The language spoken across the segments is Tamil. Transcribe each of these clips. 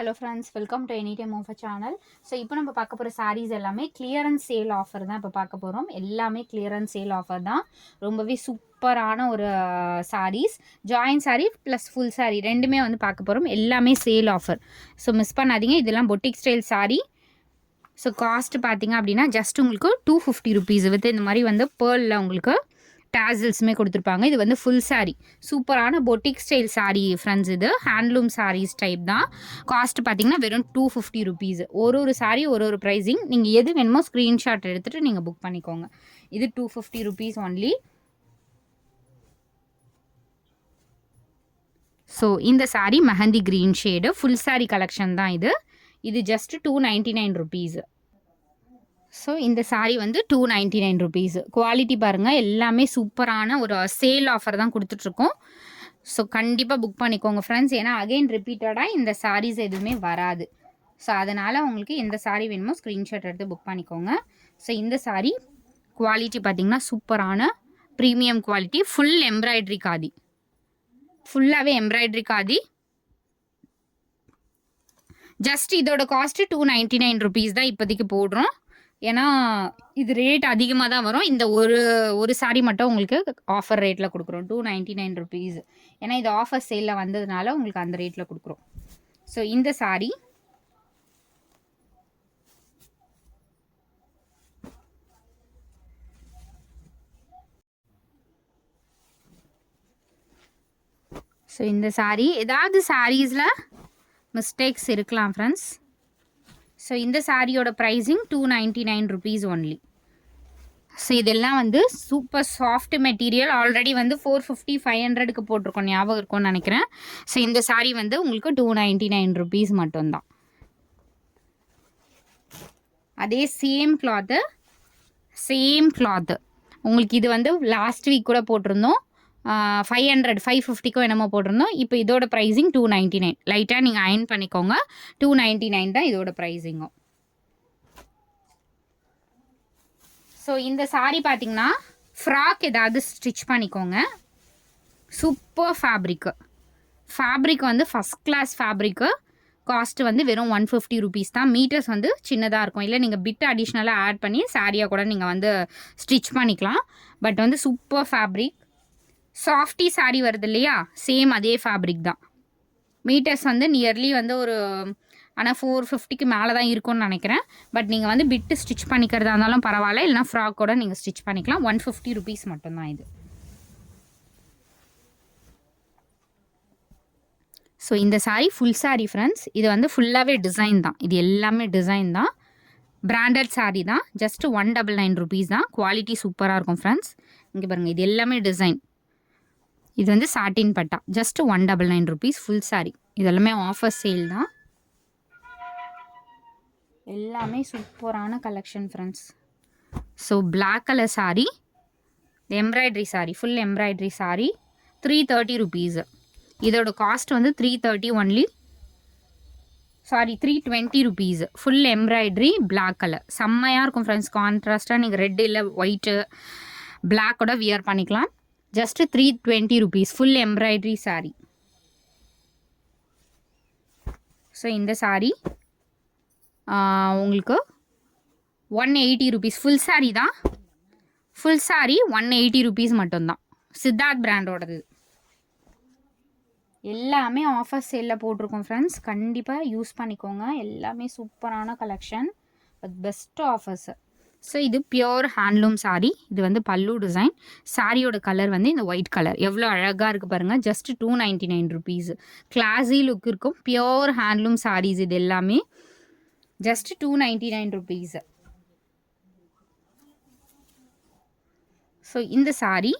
hello friends, welcome to Anytime Offer channel. So இப்போ நம்ம பார்க்க போற sarees எல்லாமே clearance sale offer தான் இப்போ பார்க்க போறோம். எல்லாமே clearance sale offer தான். ரொம்பவே சூப்பரான ஒரு sarees, join saree plus full saree ரெண்டுமே வந்து பார்க்க போறோம். எல்லாமே sale offer. So மிஸ் பண்ணாதீங்க. இதெல்லாம் boutique style saree. So cost பார்த்தீங்க அப்படின்னா ஜஸ்ட் உங்களுக்கு 250 rupees வித் இந்த மாதிரி வந்து பேர்லில் உங்களுக்கு டேசல்ஸுமே கொடுத்துருப்பாங்க. இது வந்து ஃபுல் சாரீ, சூப்பரான பொட்டிக் ஸ்டைல் சாரீ ஃப்ரெண்ட்ஸ். இது ஹேண்ட்லூம் சாரீஸ் டைப் தான். காஸ்ட் பார்த்தீங்கன்னா வெறும் 250 rupees. ஒரு சாரீ ஒரு ப்ரைஸிங். நீங்கள் எது வேணுமோ ஸ்க்ரீன்ஷாட் எடுத்துகிட்டு நீங்கள் புக் பண்ணிக்கோங்க. இது 250 rupees ஒன்லி. ஸோ இந்த sari mehndi green shade full sari collection தான் இது. இது ஜஸ்ட் 299 rupees. ஸோ இந்த சாரீ வந்து 299 rupees. குவாலிட்டி பாருங்கள், எல்லாமே சூப்பரான ஒரு சேல் ஆஃபர் தான் கொடுத்துட்ருக்கோம். ஸோ கண்டிப்பாக புக் பண்ணிக்கோங்க ஃப்ரெண்ட்ஸ். ஏன்னா அகெயின் ரிப்பீட்டடாக இந்த சாரீஸ் எதுவுமே வராது. ஸோ அதனால் உங்களுக்கு எந்த சாரீ வேணுமோ ஸ்க்ரீன்ஷாட் எடுத்து புக் பண்ணிக்கோங்க. ஸோ இந்த சாரீ குவாலிட்டி பார்த்திங்கன்னா சூப்பரான premium quality, full embroidery khadi, ஃபுல்லாகவே எம்ப்ராய்ட்ரி காதி. ஜஸ்ட் இதோட காஸ்ட்டு 299 rupees தான் இப்போதைக்கு போடுறோம். ஏன்னா இது ரேட் அதிகமாக தான் வரும். இந்த ஒரு சாரீ மட்டும் உங்களுக்கு ஆஃபர் ரேட்டில் கொடுக்குறோம், 299 rupees. ஏன்னா இது ஆஃபர் சேலில் வந்ததுனால உங்களுக்கு அந்த ரேட்டில் கொடுக்குறோம். ஸோ இந்த சாரீ ஏதாவது சாரீஸில் மிஸ்டேக்ஸ் இருக்கலாம் ஃப்ரெண்ட்ஸ். ஸோ இந்த சாரியோட ப்ரைஸிங் 299 rupees ஒன்லி. ஸோ இதெல்லாம் வந்து சூப்பர் சாஃப்ட் மெட்டீரியல். ஆல்ரெடி வந்து 450 500க்கு போட்டிருக்கோம், ஞாபகம் இருக்கும்னு நினைக்கிறேன். ஸோ இந்த சாரீ வந்து உங்களுக்கு 299 rupees மட்டும்தான். அதே சேம் கிளாத்து உங்களுக்கு இது வந்து லாஸ்ட் வீக் கூட போட்டிருந்தோம். 500 550க்கோ என்னமோ போட்டிருந்தோம். இப்போ இதோட ப்ரைஸிங் 299. லைட்டாக நீங்கள் அயன் பண்ணிக்கோங்க. 299 தான் இதோட ப்ரைஸிங்கும். ஸோ இந்த சாரீ பார்த்தீங்கன்னா ஃப்ராக் ஏதாவது ஸ்டிச் பண்ணிக்கோங்க. சூப்பர் ஃபேப்ரிக் வந்து ஃபஸ்ட் கிளாஸ் ஃபேப்ரிக்கு. காஸ்ட்டு வந்து வெறும் 150 rupees தான். மீட்டர்ஸ் வந்து சின்னதாக இருக்கும். இல்லை நீங்கள் பிட் அடிஷ்னலாக ஆட் பண்ணி சாரியாக கூட நீங்கள் வந்து ஸ்டிச் பண்ணிக்கலாம். பட் வந்து சூப்பர் ஃபேப்ரிக். சாஃப்டி சாரீ வருது இல்லையா, சேம் அதே ஃபேப்ரிக் தான். மீட்டர்ஸ் வந்து நியர்லி வந்து ஒரு ஆனால் 450க்கு மேலே தான் இருக்கும்னு நினைக்கிறேன். பட் நீங்கள் வந்து பிட்டு ஸ்டிச் பண்ணிக்கிறதா இருந்தாலும் பரவாயில்ல, இல்லைனா ஃப்ராக்கோட நீங்கள் ஸ்டிச் பண்ணிக்கலாம். 150 rupees மட்டும்தான் இது. ஸோ இந்த சாரீ ஃபுல் சாரீ ஃப்ரெண்ட்ஸ். இது வந்து ஃபுல்லாகவே டிசைன் தான். இது எல்லாமே டிசைன் தான். பிராண்டட் சாரீ தான். ஜஸ்ட் 199 rupees தான். குவாலிட்டி சூப்பராக இருக்கும் ஃப்ரெண்ட்ஸ். இங்கே பாருங்கள், இது எல்லாமே டிசைன். இது வந்து சாட்டின் பட்டா. Just 199 rupees full sari. இதெல்லாமே ஆஃபர் சேல் தான். எல்லாமே சூப்பரான collection friends. So black colour sari, embroidery sari, full embroidery sari 330 rupees. இதோட காஸ்ட் வந்து 330 only. 320 rupees. Full embroidery black colour செம்மையாக இருக்கும் ஃப்ரெண்ட்ஸ். கான்ட்ராஸ்ட்டாக நீங்கள் ரெட் இல்லை ஒயிட்டு பிளாக்கோட வியர் பண்ணிக்கலாம். Just 320 rupees full embroidery sari. So இந்த சாரீ உங்களுக்கு 180 rupees ஃபுல் சாரீ தான். ஃபுல் சாரீ 180 rupees மட்டும்தான். சித்தார்த் பிராண்டோடது. எல்லாமே ஆஃபர் சேலில் போட்டிருக்கோம் ஃப்ரெண்ட்ஸ். கண்டிப்பாக யூஸ் பண்ணிக்கோங்க. எல்லாமே சூப்பரான collection with best offers. So இது பியோர் ஹேண்ட்லூம் சாரீ. இது வந்து பல்லு டிசைன். சாரியோட கலர் வந்து இந்த ஒயிட் கலர் எவ்வளோ அழகாக இருக்குது பாருங்கள். Just 299 rupees. கிளாஸி லுக் இருக்கும். பியோர் ஹேண்ட்லூம் சாரீஸ் இது எல்லாமே. Just 299 rupees. ஸோ இந்த சாரீ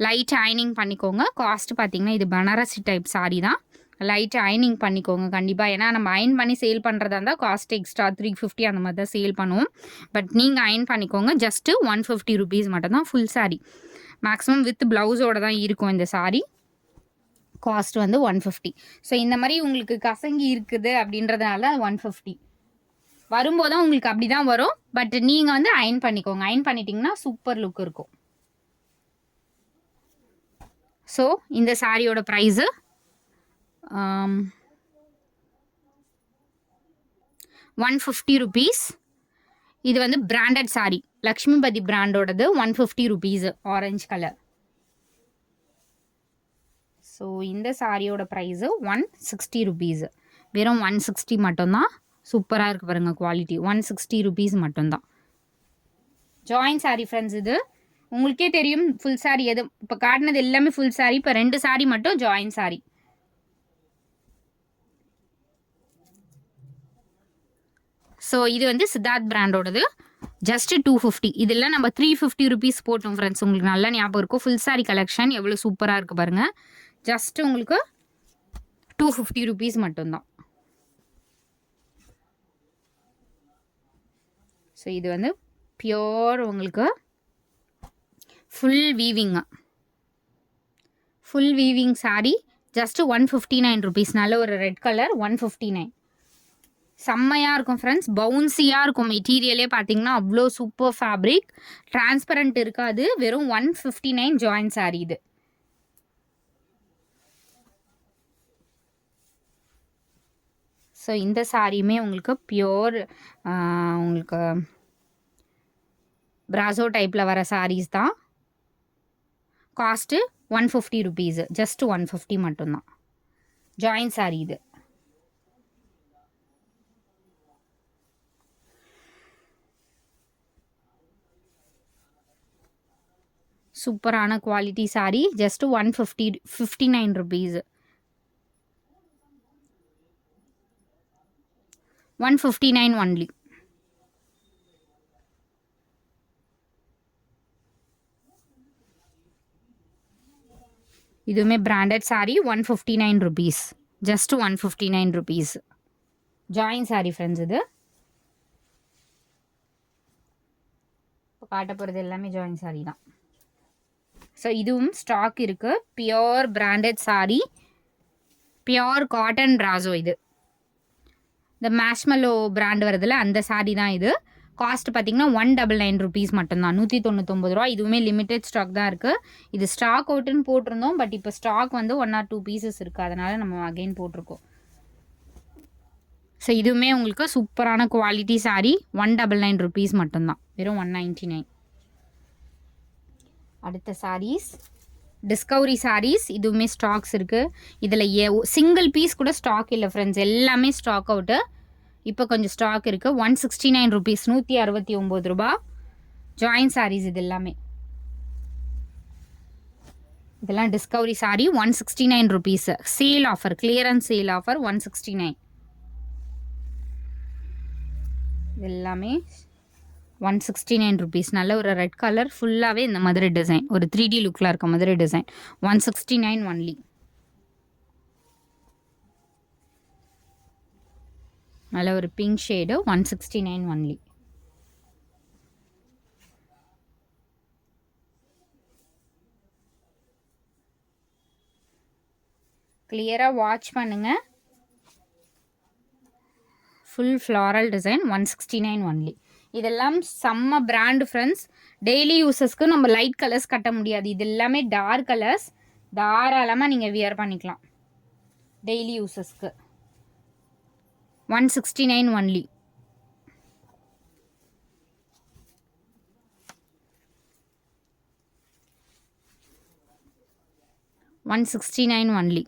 லைட் அயனிங் பண்ணிக்கோங்க. காஸ்ட் பார்த்தீங்கன்னா இது பனாரசி டைப் சாரீ தான். லைட் அயனிங் பண்ணிக்கோங்க கண்டிப்பாக. ஏன்னா நம்ம அயன் பண்ணி சேல் பண்ணுறதா இருந்தால் காஸ்ட் எக்ஸ்ட்ரா 350 அந்த மாதிரி தான் சேல் பண்ணுவோம். பட் நீங்கள் அயன் பண்ணிக்கோங்க. ஜஸ்ட்டு 150 rupees மட்டும்தான் ஃபுல் சாரீ. மேக்ஸிமம் வித் ப்ளவுஸோடு தான் இருக்கும் இந்த சாரீ. காஸ்ட் வந்து 150. ஸோ இந்த மாதிரி உங்களுக்கு கசங்கி இருக்குது அப்படின்றதுனால 150 வரும்போது தான் உங்களுக்கு அப்படி தான் வரும். பட் நீங்கள் வந்து அயன் பண்ணிக்கோங்க. அயன் பண்ணிட்டீங்கன்னா சூப்பர் லுக் இருக்கும். ஸோ இந்த சாரியோட ப்ரைஸு 150 rupees. இது வந்து பிராண்டட் சாரி, லக்ஷ்மிபதி பிராண்டோடது. 150 rupees, ஆரஞ்சு கலர். ஸோ இந்த சாரியோட ப்ரைஸு 160 rupees. வெறும் 160 மட்டும்தான். சூப்பராக இருக்குது பாருங்கள் குவாலிட்டி. 160 rupees மட்டும்தான். Join sorry friends. இது உங்களுக்கே தெரியும் ஃபுல் சாரி எது. இப்போ காட்டினது எல்லாமே ஃபுல் சாரி. இப்போ 2 சாரி மட்டும் ஜாயின் சாரி. ஸோ இது வந்து சித்தார்த் பிராண்டோடது. ஜஸ்ட் 250. இதெல்லாம் நம்ம 350 rupees போட்டோம் ஃப்ரெண்ட்ஸ். உங்களுக்கு நல்லா ஞாபகம் இருக்கும். ஃபுல் சாரி கலெக்ஷன் எவ்வளோ சூப்பராக இருக்குது பாருங்கள். ஜஸ்ட் உங்களுக்கு 250 rupees மட்டும்தான். ஸோ இது வந்து பியோர் உங்களுக்கு full weaving sorry. Just 159 rupees. நல்ல ஒரு ரெட் கலர். 159. செம்மையாக இருக்கும் ஃப்ரெண்ட்ஸ். பவுன்சியாக இருக்கும் மெட்டீரியலே. பார்த்தீங்கன்னா அவ்வளோ சூப்பர் ஃபேப்ரிக். டிரான்ஸ்பரண்ட் இருக்காது. வெறும் 159 ஜாயின் சாரி இது. ஸோ இந்த சாரியுமே உங்களுக்கு பியோர் உங்களுக்கு பிராசோ டைப்பில் வர சாரீஸ் தான். Cost 150 rupees. ஜஸ்ட் 150 மட்டும்தான். ஜாயின் சாரி இது. சூப்பரான quality sorry. Just 59 rupees. 159 only. இதுவுமே branded sorry. 159 rupees. Just 159 rupees. Join sorry friends. இது இப்போ காட்ட போகிறது எல்லாமே ஜாயின் சாரி தான். ஸோ இதுவும் ஸ்டாக் இருக்குது. Pure branded sorry. Pure cotton brasso. இது இந்த மேஷ்மெல்லோ பிராண்ட் வருதுல்ல, அந்த சாரி தான் இது. காஸ்ட் பார்த்தீங்கன்னா 199 rupees மட்டும்தான். 199 ரூபா. இதுவுமே லிமிட்டட் ஸ்டாக் தான் இருக்குது. இது ஸ்டாக் அவுட்டுன்னு போட்டிருந்தோம். பட் இப்போ ஸ்டாக் வந்து 1 or 2 pieces இருக்குது. அதனால் நம்ம அகெயின் போட்டிருக்கோம். ஸோ இதுவுமே உங்களுக்கு சூப்பரான குவாலிட்டி சாரி. 199 rupees மட்டும்தான். வெறும் 199. அடுத்த சாரீஸ் டிஸ்கவரி சாரீஸ். இதுவுமே ஸ்டாக்ஸ் இருக்குது. இதில் சிங்கிள் பீஸ் கூட ஸ்டாக் இல்லை ஃப்ரெண்ட்ஸ். எல்லாமே ஸ்டாக் அவுட்டு. இப்போ கொஞ்சம் ஸ்டாக் இருக்குது. 169 rupees. 169 ரூபா. ஜாயின் சாரீஸ் இது எல்லாமே. இதெல்லாம் Discovery sorry. 169 rupees. Sale offer, clearance sale offer. 169. எல்லாமே 169 rupees. நல்ல ஒரு ரெட் கலர். ஃபுல்லாகவே இந்த மாதிரி டிசைன். ஒரு 3D லுக்கில் இருக்க மாதிரி டிசைன். 169 only. நல்ல ஒரு பிங்க் ஷேடு. 169 only. கிளியராக வாட்ச் பண்ணுங்கள். Full floral design. 169 only. இதெல்லாம் செம்ம பிராண்டு ஃப்ரெண்ட்ஸ். டெய்லி யூஸஸ்க்கு நம்ம லைட் கலர்ஸ் கட்ட முடியாது. இது எல்லாமே டார்க் கலர்ஸ். தாராளமாக நீங்கள் வியர் பண்ணிக்கலாம் டெய்லி யூஸஸ்க்கு. 169 only. $169 only.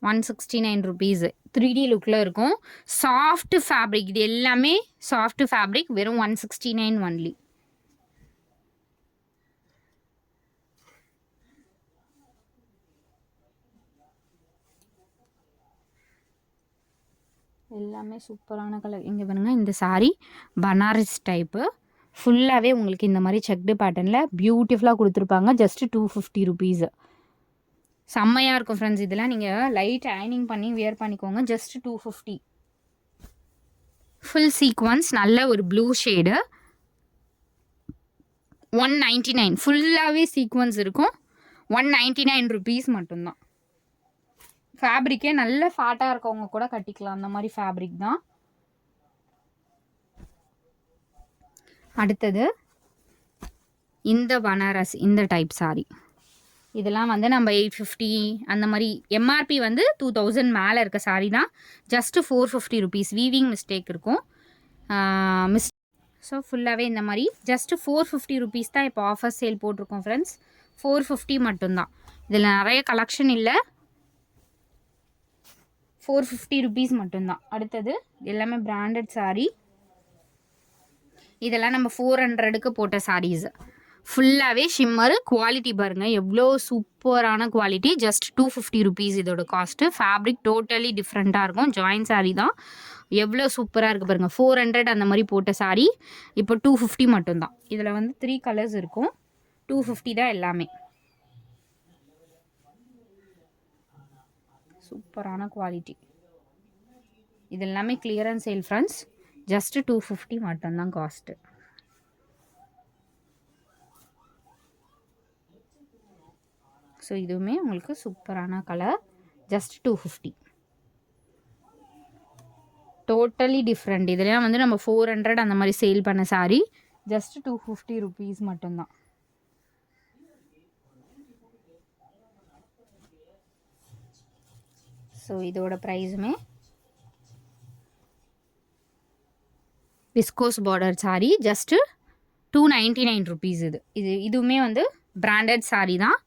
₹169. 3D லுக்கில் இருக்கும். Soft fabric. இது எல்லாமே சாஃப்ட் ஃபேப்ரிக். வெறும் 169 only. எல்லாமே சூப்பரான கலர். இங்கே பாருங்கள், இந்த சாரீ பனாரஸ் டைப்பு. ஃபுல்லாகவே உங்களுக்கு இந்த மாதிரி செக்டு பேட்டர்னில் பியூட்டிஃபுல்லாக கொடுத்துருப்பாங்க. Just 250 rupees. செம்மையாக இருக்கும் ஃப்ரெண்ட்ஸ். இதெல்லாம் நீங்கள் லைட் அயனிங் பண்ணி வியர் பண்ணிக்கோங்க. ஜஸ்ட் 250. Full sequence. நல்ல ஒரு ப்ளூ ஷேடு. 199. ஃபுல்லாகவே சீக்வன்ஸ் இருக்கும். 199 rupees மட்டும்தான். ஃபேப்ரிக்கே நல்ல ஃபேட்டாக இருக்கவங்க கூட கட்டிக்கலாம். அந்த மாதிரி ஃபேப்ரிக் தான். அடுத்தது இந்த பனாரஸ் இந்த டைப் சாரி. இதெல்லாம் வந்து நம்ம 850 அந்த மாதிரி. எம்ஆர்பி வந்து 2000 மேலே இருக்க சாரீ தான். Just 450 rupees. வீவிங் மிஸ்டேக் இருக்கும். ஸோ ஃபுல்லாகவே இந்த மாதிரி ஜஸ்ட்டு 450 ருபீஸ் தான் இப்போ ஆஃபர் சேல் போட்டிருக்கோம் ஃப்ரெண்ட்ஸ். 450 மட்டும்தான். இதில் நிறைய கலெக்ஷன் இல்லை. 450 ருபீஸ் மட்டும்தான். அடுத்தது எல்லாமே பிராண்டட் சாரீ. இதெல்லாம் நம்ம 400க்கு போட்ட சாரீஸ். ஃபுல்லாகவே ஷிம்மர். குவாலிட்டி பாருங்கள் எவ்வளோ சூப்பரான குவாலிட்டி. ஜஸ்ட் 250 ருபீஸ் இதோட காஸ்ட்டு. ஃபேப்ரிக் டோட்டலி டிஃப்ரெண்ட்டாக இருக்கும். ஜாயின் சாரீ தான். எவ்வளோ சூப்பராக இருக்குது பாருங்கள். 400 அந்த மாதிரி போட்ட சாரீ இப்போ 250 மட்டும்தான். இதில் வந்து 3 கலர்ஸ் இருக்கும். 250 தான் எல்லாமே. சூப்பரான குவாலிட்டி. இது எல்லாமே கிளியரன்ஸ் சேல் ஃப்ரெண்ட்ஸ். ஜஸ்ட்டு 250 மட்டும்தான் காஸ்ட்டு. ஸோ இதுவுமே உங்களுக்கு சூப்பரான கலர். ஜஸ்ட் 250. Totally different. இதெல்லாம் வந்து நம்ம 400 அந்த மாதிரி சேல் பண்ண சாரீ. ஜஸ்ட் 250 ருபீஸ் மட்டும்தான். ஸோ இதோட ப்ரைஸுமே viscose border sari. Just 299 rupees. இதுவுமே வந்து பிராண்டட் சாரீ தான்.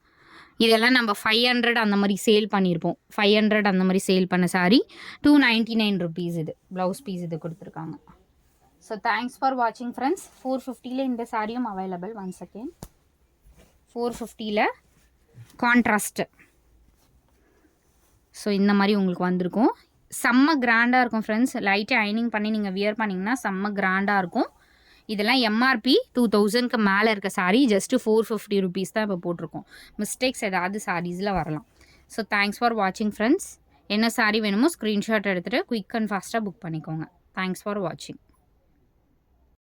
இதெல்லாம் நம்ம 500 அந்த மாதிரி சேல் பண்ணியிருப்போம். 500 அந்த மாதிரி சேல் பண்ண சாரீ 299 ருபீஸ். இது ப்ளவுஸ் பீஸ் இது கொடுத்துருக்காங்க. ஸோ தேங்க்ஸ் ஃபார் வாட்சிங் ஃப்ரெண்ட்ஸ். 450 இந்த சாரியும் அவைலபிள். 1 செகண்ட். 450 கான்ட்ராஸ்ட்டு. ஸோ இந்த மாதிரி உங்களுக்கு வந்திருக்கும். செம்ம கிராண்டாக இருக்கும் ஃப்ரெண்ட்ஸ். லைட்டாக அயனிங் பண்ணி நீங்கள் வியர் பண்ணிங்கன்னா செம்ம கிராண்டாக இருக்கும். இதெல்லாம் எம்ஆர்பி 2000க்கு மேலே இருக்க சாரீ. ஜஸ்ட்டு 450 ருபீஸ் தான் இப்போ போட்டிருக்கோம். மிஸ்டேக்ஸ் ஏதாவது சாரீஸில் வரலாம். ஸோ தேங்க்ஸ் ஃபார் வாட்சிங் ஃப்ரெண்ட்ஸ். என்ன சாரீ வேணுமோ ஸ்க்ரீன்ஷாட் எடுத்துகிட்டு குயிக் அண்ட் ஃபாஸ்ட்டாக புக் பண்ணிக்கோங்க. தேங்க்ஸ் ஃபார் வாட்சிங்.